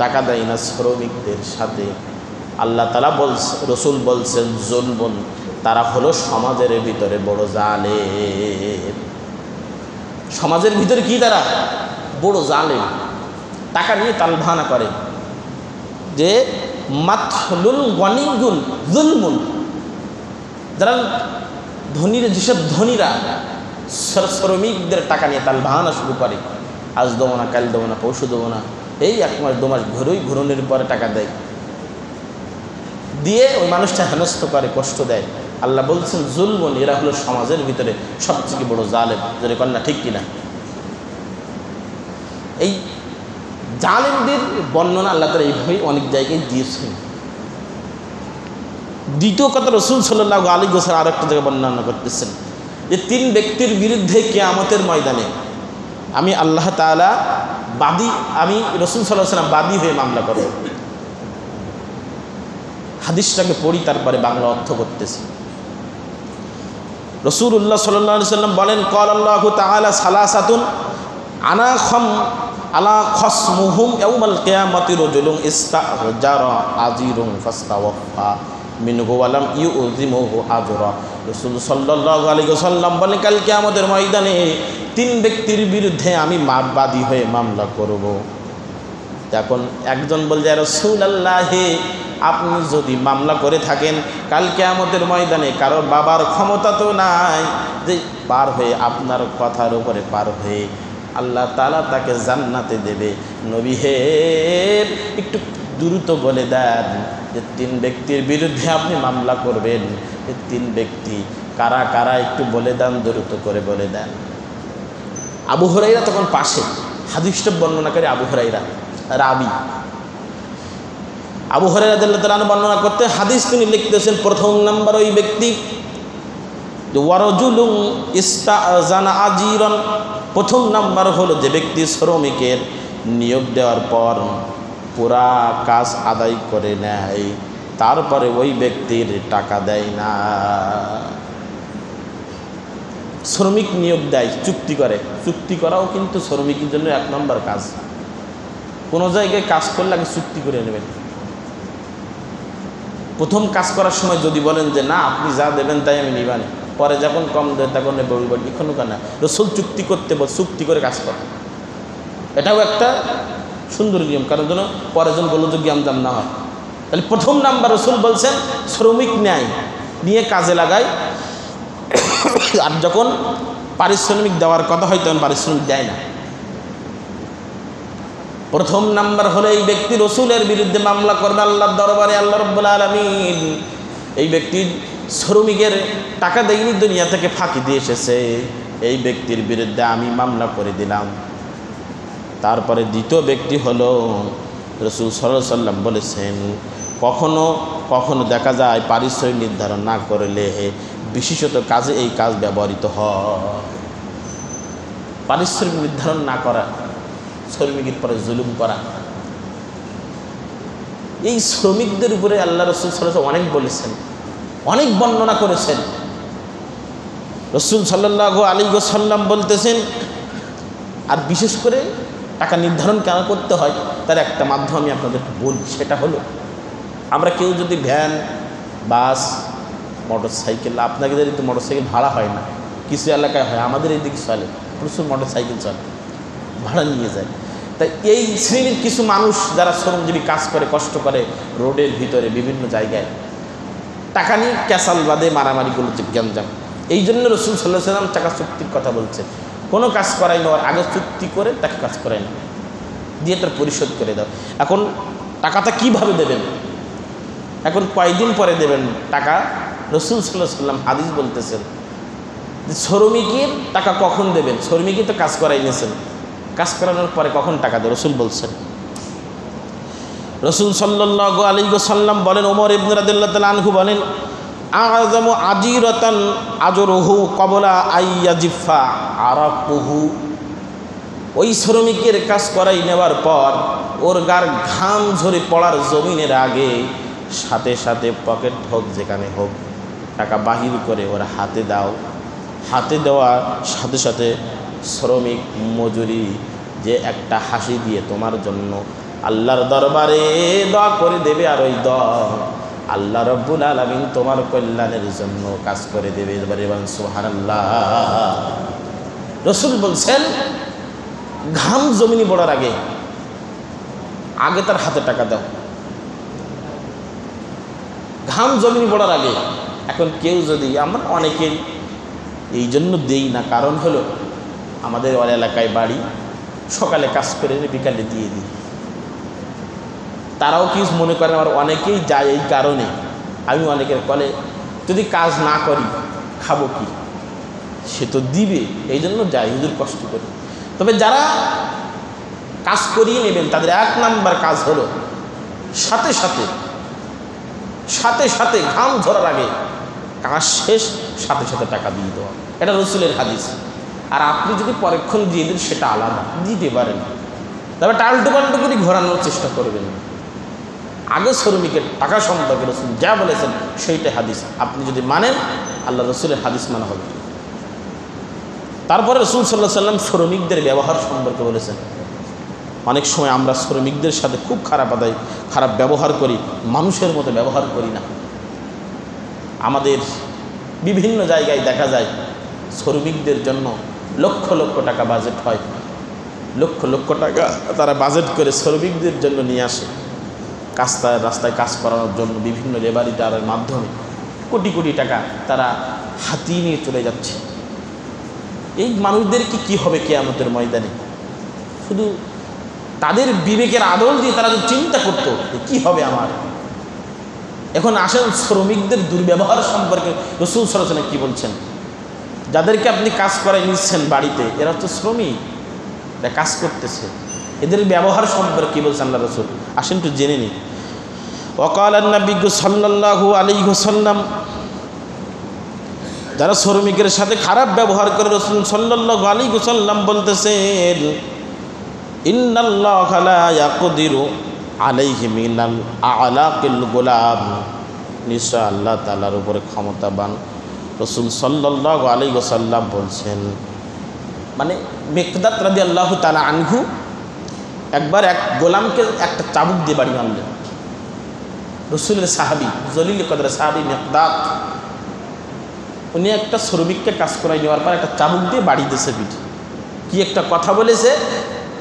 টাকা দেয় না শ্রমিকদের সাথে, আল্লাহ তাআলা বলছেন, রাসূল বলছেন, যুলমুন, তারা হলো সমাজের ভিতরে বড় জালেম। সমাজের ভিতরে কি তারা? বড় জালেম। টাকা নিয়ে তাল বাহানা করে। যে মাতলুল গনিয়্যুল যুলমুন, যারা ধনীরা, যেসব ধনীরা শ্রমিকদের টাকা নিয়ে তাল বাহানা শুরু করে, আজ দেবো না, কাল দেবো না, পরশু দেবো না, এই 1 মাস 2 মাস ঘুরনের পরে টাকা দেয়, দিয়ে ওই মানুষটা হেনস্থ করে, কষ্ট দেয়। আল্লাহ বলছেন যুলমুন, এরা হলো সমাজের ভিতরে সবচেয়ে বড় জালেম। যদি কন্যা ঠিক কিনা? এই জালেমদের বর্ণনা আল্লাহ তাআলা এইভাবেই অনেক জায়গায় দিয়েছেন। দ্বিতীয় কথা, রাসূল সাল্লাল্লাহু আলাইহি ওয়াসাল্লাম আরেকটা জায়গায় বর্ণনা করতেছেন যে 3 ব্যক্তির বিরুদ্ধে কিয়ামতের ময়দানে আমি আল্লাহ তাআলা আমি রাসূল সাল্লাল্লাহু আলাইহি ওয়াসাল্লাম বাদী হয়ে মামলা করব। হাদিসটাকে পড়ি, তারপরে বাংলা অর্থ করতেছি। রাসূলুল্লাহ সাল্লাল্লাহু আলাইহি ওয়াসাল্লাম বলেন, ক্বালাল্লাহু তাআলা সালাসাতুন আলা খসমুহুম ইয়াউমাল কিয়ামাতি রাজুলুন ইস্তাজারা আজিরুন ফাস্তাওয়াফা মিনহু ওয়া লাম ইউযিমুহু আজরা। রাসূল সাল্লাল্লাহু আলাইহি ওয়াসাল্লাম বলেন, কাল কিয়ামতের ময়দানে 3 ব্যক্তির বিরুদ্ধে আমি বাদী হয়ে মামলা করব। এখন একজন বলছে, ইয়া রাসূলুল্লাহ, আপনি যদি মামলা করে থাকেন, কাল কিয়ামতের ময়দানে কারোর বাবার ক্ষমতা তো নাই যে পার হয়ে, আপনার কথার উপরে পার হয়ে আল্লাহ তাআলা তাকে জান্নাতে দেবে। নবী হে, একটু দ্রুত বলে দেন যে 3 ব্যক্তির বিরুদ্ধে আপনি মামলা করবেন, এই 3 ব্যক্তি কারা কারা, একটু বলে দেন, দ্রুত করে বলে দেন। আবু হুরায়রা তখন পাশে, হাদিসটা বর্ণনাকারী আবু হুরায়রা রাবি। আবু হুরায়রা রাদিয়াল্লাহু তাআলা বর্ণনা করতে হাদিস তিনি লিখতেছেন, প্রথম নাম্বার ওই ব্যক্তি ওয়ারাজুলুন ইস্তাজানা আজিরান, প্রথম নাম্বার হলো যে ব্যক্তি শ্রমিকের নিয়োগ দেওয়ার পর পুরা কাজ আদায় করে নেয়, তারপরে ওই ব্যক্তির টাকা দেয় না। শ্রমিক নিয়োগ দেয়, চুক্তি করে, চুক্তি করাও কিন্তু শ্রমিকের জন্য 1 নম্বর কাজ। কোনো জায়গায় কাজ করলে আগে চুক্তি করে নেবেন। প্রথম কাজ করার সময় যদি বলেন যে না আপনি যা দেবেন তাই আমি নিবানি, পরে যখন কম দেয় তখন এখনো কেন রসুল চুক্তি করতে বল, চুক্তি করে কাজ করে। এটাও একটা সুন্দর নিয়ম, কারণ যেন পরে যেন গোলযোগ জ্ঞান না হয়। তাহলে প্রথম নাম্বার রসুল বলছেন শ্রমিক নেয়, নিয়ে কাজে লাগায়, আর যখন পারিশ্রমিক দেওয়ার কথা হয় তখন পারিশ্রমিক দেয় না। প্রথম নাম্বার হলো এই ব্যক্তি রসুলের বিরুদ্ধে মামলা করবে আল্লাহর দরবারে, আল্লাহ রাব্বুল আলামিন এই ব্যক্তির শ্রমিকের টাকা দেয়নি, দুনিয়া থেকে ফাঁকি দিয়ে এসেছে, এই ব্যক্তির বিরুদ্ধে আমি মামলা করে দিলাম। তারপরে দ্বিতীয় ব্যক্তি হলো রাসূল সাল্লাল্লাহু আলাইহি ওয়াসাল্লাম বলেছেন কখনো কখনো দেখা যায় পারিশ্রমিক নির্ধারণ না করলে বিশেষত কাজে এই কাজ ব্যবহৃত হয়। পারিশ্রমিক নির্ধারণ না করা, শ্রমিকের পরে জুলুম করা, এই শ্রমিকদের উপরে আল্লাহ রাসূল সাল্লাল্লাহু আলাইহি ওয়াসাল্লাম অনেক বলেছেন, অনেক বর্ণনা করেছেন। রাসূল সাল্লাল্লাহু আলাইহি ওয়াসাল্লাম বলতেছেন, আর বিশেষ করে টাকা নির্ধারণ কেন করতে হয় তার একটা মাধ্যম আমি আপনাদেরকে বলি, সেটা হলো আমরা কেউ যদি ভ্যান, বাস, মোটর সাইকেল, আপনাদের তো মোটর সাইকেল ভাড়া হয় না, কিছু এলাকায় হয়, আমাদের এই দিকে চলে, প্রচুর মোটর সাইকেল চলে, ভাড়া নিয়ে যায়। তাই এই শ্রেণীর কিছু মানুষ যারা শ্রমজীবী কাজ করে, কষ্ট করে রোডের ভিতরে বিভিন্ন জায়গায়, টাকা নিয়ে ক্যাসাল বাদে মারামারিগুলো গ্যাঞ্জাম। এই জন্য রাসূল সাল্লাল্লাহু আলাইহি ওয়াসাল্লাম টাকা চুক্তির কথা বলছে। কোনো কাজ করাই নেওয়ার আগে চুক্তি করে তাকে কাজ করাই না, দিয়ে তার পরিশোধ করে দাও। এখন টাকাটা কিভাবে দেবেন, এখন কয়দিন পরে দেবেন টাকা? রাসূল সাল্লাল্লাহু আলাইহি ওয়াসাল্লাম হাদিস বলতেছেন যে শ্রমিকের টাকা কখন দেবেন? শ্রমিকই তো কাজ করাই নিয়েছেন, কাজ করানোর পরে কখন টাকা দেবে? রাসূল বলছেন, রাসূল সাল্লাল্লাহু আলাইহি ওয়াসাল্লাম বলেন, ওমর ইবনে রাদিয়াল্লাহু তাআলা আনহু বলেন, আযমু আজিরাতান আজরুহু ক্বাবলা আইয়াজিফা আরাকুহু। ওই শ্রমিকের কাজ করাই নেওয়ার পর ওর গার ঘাম ঝরে পড়ার জমিনের আগে সাথে সাথে পকেট হোক যেখানে হোক টাকা বাহির করে ওরা হাতে দাও। হাতে দেওয়ার সাথে সাথে শ্রমিক মজুরি যে একটা হাসি দিয়ে তোমার জন্য আল্লাহর দরবারে দোয়া করে দেবে, আর ওই দোয়া আল্লাহ রাব্বুল আলামিন তোমার কল্যাণের জন্য কাজ করে দেবে। সুবহানাল্লাহ। রাসূল বলছেন ঘাম জমিনে পড়ার আগে আগে তার হাতে টাকা দাও, ঘাম জমিনে পড়ার আগে। এখন কেউ যদি, আমরা অনেকেই এই জন্য দেই না, কারণ হলো আমাদের এলাকায় বাড়ি, সকালে কাজ করে বিকালে দিয়ে দিই। তারাও কি মনে করেন, আর অনেকেই যায় এই কারণে। আমি অনেকের কলে যদি কাজ না করি খাবো কি, সে তো দিবে, এই জন্য যাই, হুজুর কষ্ট করি। তবে যারা কাজ করিয়ে নেবেন তাদের 1 নাম্বার কাজ হলো সাথে সাথে সাথে সাথে ঘাম ঝরার আগে কাজ শেষ সাথে সাথে টাকা দিয়ে দেওয়া। এটা রাসূলের হাদিস। আর আপনি যদি পরক্ষণ দিয়ে দেন সেটা আলাদা, দিতে পারেন, তবে টালটু পাল্টু করে ঘোরানোর চেষ্টা করবেন না। আগে শ্রমিকের টাকা সম্পর্কে রাসূল যা বলেছেন সেইটাই হাদিস, আপনি যদি মানেন আল্লাহ রাসূলের হাদিস মানা হবে। তারপরে রাসূল সাল্লাল্লাহু আলাইহি ওয়াসাল্লাম শ্রমিকদের ব্যবহার সম্পর্কে বলেছেন। অনেক সময় আমরা শ্রমিকদের সাথে খুব খারাপ ব্যবহার করি, মানুষের মতো ব্যবহার করি না। আমাদের বিভিন্ন জায়গায় দেখা যায় শ্রমিকদের জন্য লক্ষ লক্ষ টাকা বাজেট হয়, লক্ষ লক্ষ টাকা তারা বাজেট করে শ্রমিকদের জন্য নিয়ে আসে, রাস্তায় কাজ করানোর জন্য বিভিন্ন লেবারিটারের মাধ্যমে কোটি কোটি টাকা তারা হাতিয়ে নিয়ে চলে যাচ্ছে। এই মানুষদেরকে কি হবে কিয়ামতের ময়দানে? শুধু তাদের বিবেকের আদল দিয়ে তারা যদি চিন্তা করতো কি হবে আমার। এখন আসেন শ্রমিকদের দুর্ব্যবহার সম্পর্কে রাসূল সাল্লাল্লাহু আলাইহি ওয়াসাল্লাম কি বলছেন। যাদেরকে আপনি কাজ করাই নিচ্ছেন বাড়িতে, এরা হচ্ছে শ্রমিক, এরা কাজ করতেছে, এদের ব্যবহার সম্পর্কে কী বলছেন আল্লাহ রাসূল, আসেন একটু জেনে নিই। ওয়াকাল নবী সাল্লাল্লাহু আলাইহি ওয়াসাল্লাম, যারা শ্রমিকের সাথে খারাপ ব্যবহার করে রাসূল সাল্লাল্লাহু আলাইহি ওয়াসাল্লাম বলতেছেন, ইন্নাল্লাহা লা ইয়াকদিরু আলাইহি মিনাল আ'লাকিল গোলাম, নিশ্চয় আল্লাহ তাআলার উপরে ক্ষমতাবান। রাসূল সাল্লাল্লাহু আলাইহি ওয়াসাল্লাম বলছেন, মানে মিকদাদ রাদিয়াল্লাহু তাআলা আনহু একবার এক গোলামকে একটা চাবুক দিয়ে বাড়ি মারলেন। রাসূলের সাহাবী, জলিল কদরের সাহাবী মিকদাদ, উনি একটা শ্রমিককে কাজ করাই নেওয়ার পর একটা চাবুক দিয়ে বাড়ি দিয়েছে পিঠে। কি একটা কথা বলেছে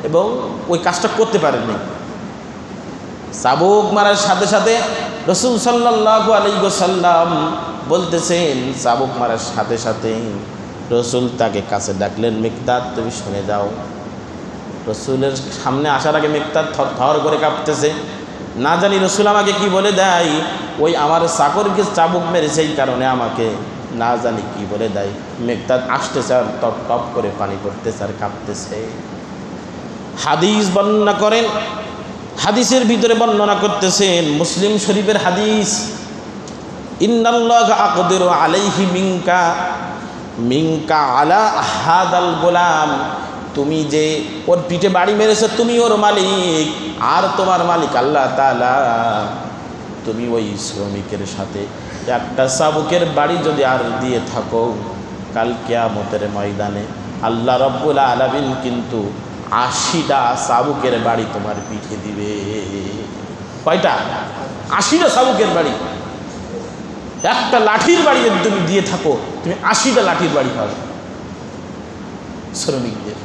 এবং ওই কাজটা করতে পারেননি। চাবুক মারার সাথে সাথে রাসূল সাল্লাল্লাহু আলাইহি ওয়াসাল্লাম বলতেছেন, চাবুক মারার সাথে সাথে রাসূল তাকে কাছে ডাকলেন, মিকদাদ তুমি শুনে যাও। রাসূলের সামনে আসার আগে মিকদাদ থর করে কাঁপতেছে, না জানি রাসূল আমাকে কি বলে দেয়, ওই আমার চাকরকে চাবুক মেরেছে এই কারণে আমাকে না জানি কি বলে দেয়। মিকদাদ আসতেছে আর টপ টপ করে পানি পড়তেছে আর কাঁপতেছে। হাদিস বর্ণনা করেন, হাদিসের ভিতরে বর্ণনা করতেছেন মুসলিম শরীফের হাদিস, ইন্নাল্লাহা আকদিরু আলাইহি মিনকা আলা হাদাল গোলাম, তুমি যে ওর পিঠে বাড়ি মেরেছো তুমি ওর মালিক, আর তোমার মালিক আল্লাহ তাআলা। তুমি ওই শ্রমিকের সাথে একটা চাবুকের বাড়ি যদি আর দিয়ে থাকো, কাল কিয়ামতের ময়দানে আল্লাহ রাব্বুল আলামিন কিন্তু 80টা চাবুকের বাড়ি তোমার পিঠে দিবে। কয়টা? 80টা চাবুকের বাড়ি। একটা লাঠির বাড়ি যদি তুমি দিয়ে থাকো, তুমি 80টা লাঠির বাড়ি পাবে শ্রমিকদের।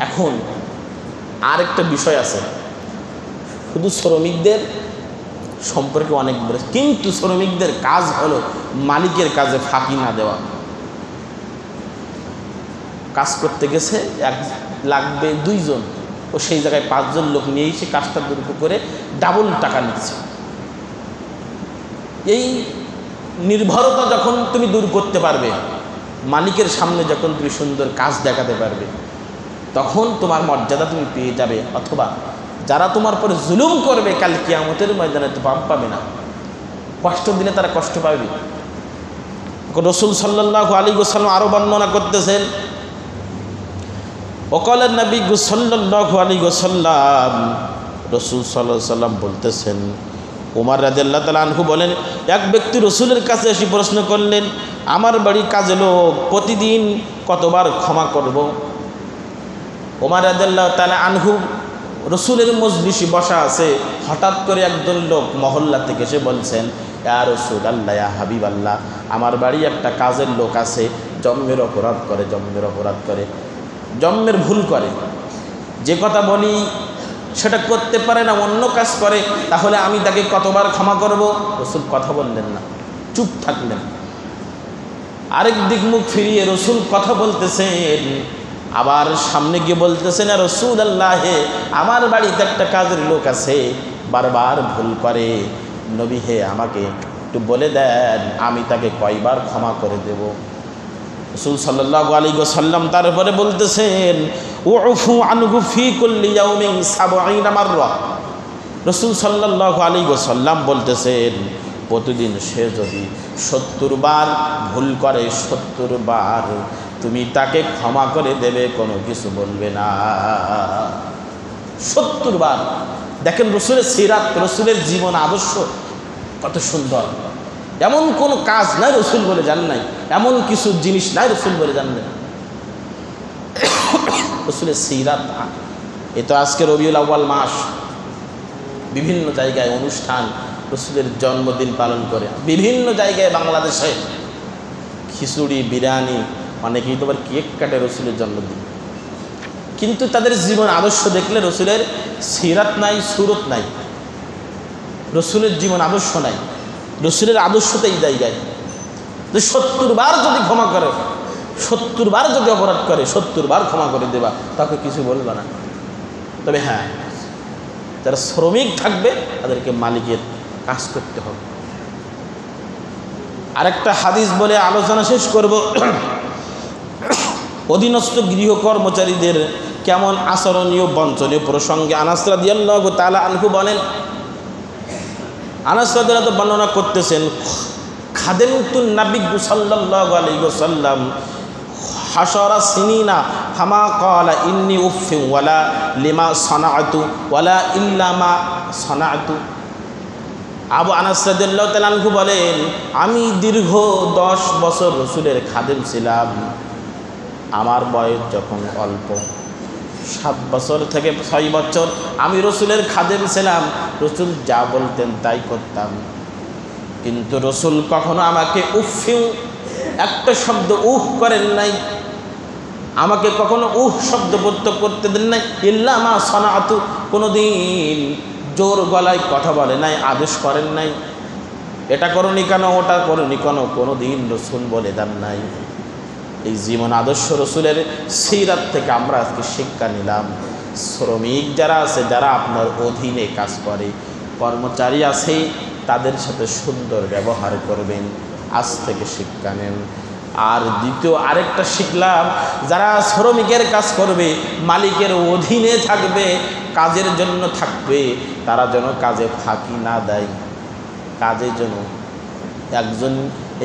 এখন আরেকটা বিষয় আছে, শুধু শ্রমিকদের সম্পর্কে অনেক বলে, কিন্তু শ্রমিকদের কাজ হলো মালিকের কাজে ফাঁকি না দেওয়া। কাজ করতে গেছে লাগবে 2 জন, ও সেই জায়গায় 5 জন লোক নিয়ে এসে কাজটা দ্রুত করে ডাবল টাকা নিচ্ছে। এই নির্ভরতা যখন তুমি দূর করতে পারবে, মালিকের সামনে যখন তুমি সুন্দর কাজ দেখাতে পারবে, তখন তোমার মর্যাদা তুমি পেয়ে যাবে। অথবা যারা তোমার পরে জুলুম করবে, কাল কিয়ামতের ময়দানে তো পাপ পাবে না, কষ্ট দিলে তারা কষ্ট পাবে। রাসূল সাল্লাল্লাহু আলাইহি ওয়াসাল্লাম আরো বর্ণনা করতেছেন, ওয়াকালা নবী সাল্লাল্লাহু আলাইহি ওয়াসাল্লাম, রাসূল সাল্লাল্লাহু আলাইহি ওয়াসাল্লাম বলতেছেন, ওমর রাদিয়াল্লাহু তাআলা আনহু বলেন, এক ব্যক্তি রাসূলের কাছে এসে প্রশ্ন করলেন, আমার বাড়ির কাজে লোক প্রতিদিন কতবার ক্ষমা করব? ওমর রাদিয়াল্লাহু তাআলা আনহু রাসূলের মজলিসে বসা আছে, হঠাৎ করে একজন লোক মহল্লা থেকে এসে বলছেন, ইয়া রাসূলুল্লাহ, ইয়া হাবিবাল্লাহ, আমার বাড়ি একটা কাজের লোক আছে, জন্মের অপরাধ করে, জন্মের ভুল করে, যে কথা বলি সেটা করতে পারে না, অন্য কাজ করে, তাহলে আমি তাকে কতবার ক্ষমা করব? রাসূল কথা বললেন না, চুপ থাকলেন। আরেক দিক মুখ ফিরিয়ে রাসূল কথা বলতেছেন, আবার সামনে গিয়ে বলতেছেন, ইয়া রাসূলুল্লাহ, আমার বাড়িতে একটা কাজের লোক আছে, বারবার ভুল করে, নবী হে আমাকে একটু বলে দেন আমি তাকে কয়বার ক্ষমা করে দেব? রাসূল সাল্লাল্লাহু আলাইহি ওয়াসাল্লাম তারপরে বলতেছেন, উফু আনহু ফি কুল্লি ইয়াউমিন 70 মাররা। রাসূল সাল্লাল্লাহু আলাইহি ওয়াসাল্লাম বলতেছেন, প্রতিদিন সে যদি 70 বার ভুল করে, 70 বার তুমি তাকে ক্ষমা করে দেবে, কোনো কিছু বলবে না। 70 বার। দেখেন রাসূলের সিরাত, রাসূলের জীবন আদর্শ কত সুন্দর। এমন কোনো কাজ নাই রাসূল বলে জান নাই, এমন কিছু জিনিস নাই রাসূল বলে জান নাই। রাসূলের সিরাত। এ তো আজকে রবিউল আউয়াল মাস, বিভিন্ন জায়গায় অনুষ্ঠান, রাসূলের জন্মদিন পালন করে, বিভিন্ন জায়গায় বাংলাদেশে খিচুড়ি, বিরিয়ানি, অনেকেই তো আবার কেক কাটে রাসূলের জন্মদিন, কিন্তু তাদের জীবন আদর্শ দেখলে রাসূলের সিরাত নাই, সুরত নাই, রাসূলের জীবন আদর্শ নাই। রাসূলের আদর্শটা এই জায়গায় যে 70 বার যদি ক্ষমা করে, 70 বার যদি অপরাধ করে, 70 বার ক্ষমা করে দেবা, তাকে কিছু বলবে না। তবে হ্যাঁ, যারা শ্রমিক থাকবে তাদেরকে মালিকের কাজ করতে হবে। আরেকটা হাদিস বলে আলোচনা শেষ করব। অধীনস্থ গৃহ কর্মচারীদের কেমন আচরণীয় বঞ্চনীয় প্রসঙ্গে আনাস রাদিয়াল্লাহু তাআলা আনহু বলেন, আনাস রাদিয়াল্লাহু বর্ণনা করতেছেন, খাদেমতুন নবী সাল্লাল্লাহু আলাইহি ওয়াসাল্লাম হাশারা সিনিনা ফামা ক্বালা ইন্নী উফফি ওয়ালা লিমা সানাআতু ওয়ালা ইল্লা মা সানাআতু। আবু আনাস রাদিয়াল্লাহু তাআলা আনহু বলেন, আমি দীর্ঘ 10 বছর রসুলের খাদেম ছিলাম। আমার বয়স যখন অল্প 7 বছর থেকে 6 বছর আমি রসুলের খাদেম ছিলাম। রসুল যা বলতেন তাই করতাম, কিন্তু রসুল কখনো আমাকে উফিউ একটা শব্দ করেন নাই, আমাকে কখনো শব্দ প্রত্যক্ষ করতে দেন নাই। ইল্লা মা সানাআতু, কোনোদিন জোর গলায় কথা বলে নাই, আদেশ করেন নাই, এটা করনি কেন ওটা করনি কেন, কোনোদিন রসুল বলে দেন নাই। এই জীবন আদর্শ রসুলের সিরাত থেকে আমরা আজকে শিক্ষা নিলাম। শ্রমিক যারা আছে, যারা আপনার অধীনে কাজ করে, কর্মচারী আছে, তাদের সাথে সুন্দর ব্যবহার করবেন, আজ থেকে শিক্ষা নেন। আর দ্বিতীয় আরেকটা শিখলাম, যারা শ্রমিকের কাজ করবে, মালিকের অধীনে থাকবে, কাজের জন্য থাকবে, তারা যেন কাজে ফাঁকি না দেয়। কাজে যেন একজন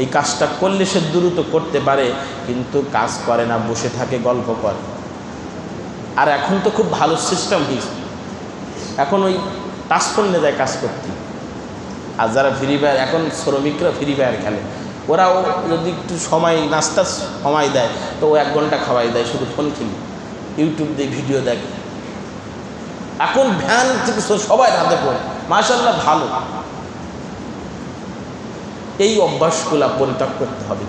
এই কাজটা করলে সে দ্রুত করতে পারে, কিন্তু কাজ করে না, বসে থাকে, গল্প করে। আর এখন তো খুব ভালো সিস্টেম হয়েছে, এখন ওই টাচফোনে যায় কাজ করতে। আর যারা ফ্রি ফায়ার, এখন শ্রমিকরা ফ্রি ফায়ার খেলে, ওরাও যদি একটু সময় নাস্তার সময় দেয় তো ও 1 ঘন্টা খাওয়াই দেয়, শুধু ফোন খেলি, ইউটিউব দিয়ে ভিডিও দেখে। এখন ভ্যান থেকে সবাই হাতে পড়ে, মাশাআল্লাহ ভালো। এই অভ্যাসগুলো পরিত্যাগ করতে হবে।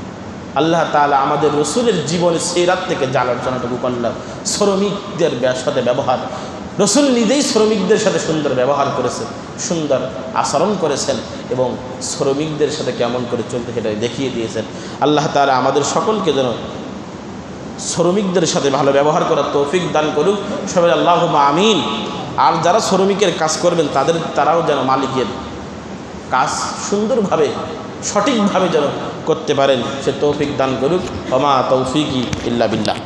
আল্লাহ তাআলা আমাদের রসুলের জীবনে সিরাত থেকে জানার জন্যটুকু করলাম। শ্রমিকদের সাথে ব্যবহার, রসুল নিজেই শ্রমিকদের সাথে সুন্দর ব্যবহার করেছেন, সুন্দর আচরণ করেছেন, এবং শ্রমিকদের সাথে কেমন করে চলতে সেটা দেখিয়ে দিয়েছেন। আল্লাহ তাআলা আমাদের সকলকে যেন শ্রমিকদের সাথে ভালো ব্যবহার করার তৌফিক দান করুক সবাই, আল্লাহুম্মা আমিন। আর যারা শ্রমিকের কাজ করবেন তারাও যেন মালিকের কাজ সুন্দরভাবে সঠিকভাবে যেন করতে পারেন, সে তৌফিক দান করুক। ওমা তৌফিকি ইল্লা বিল্লাহ।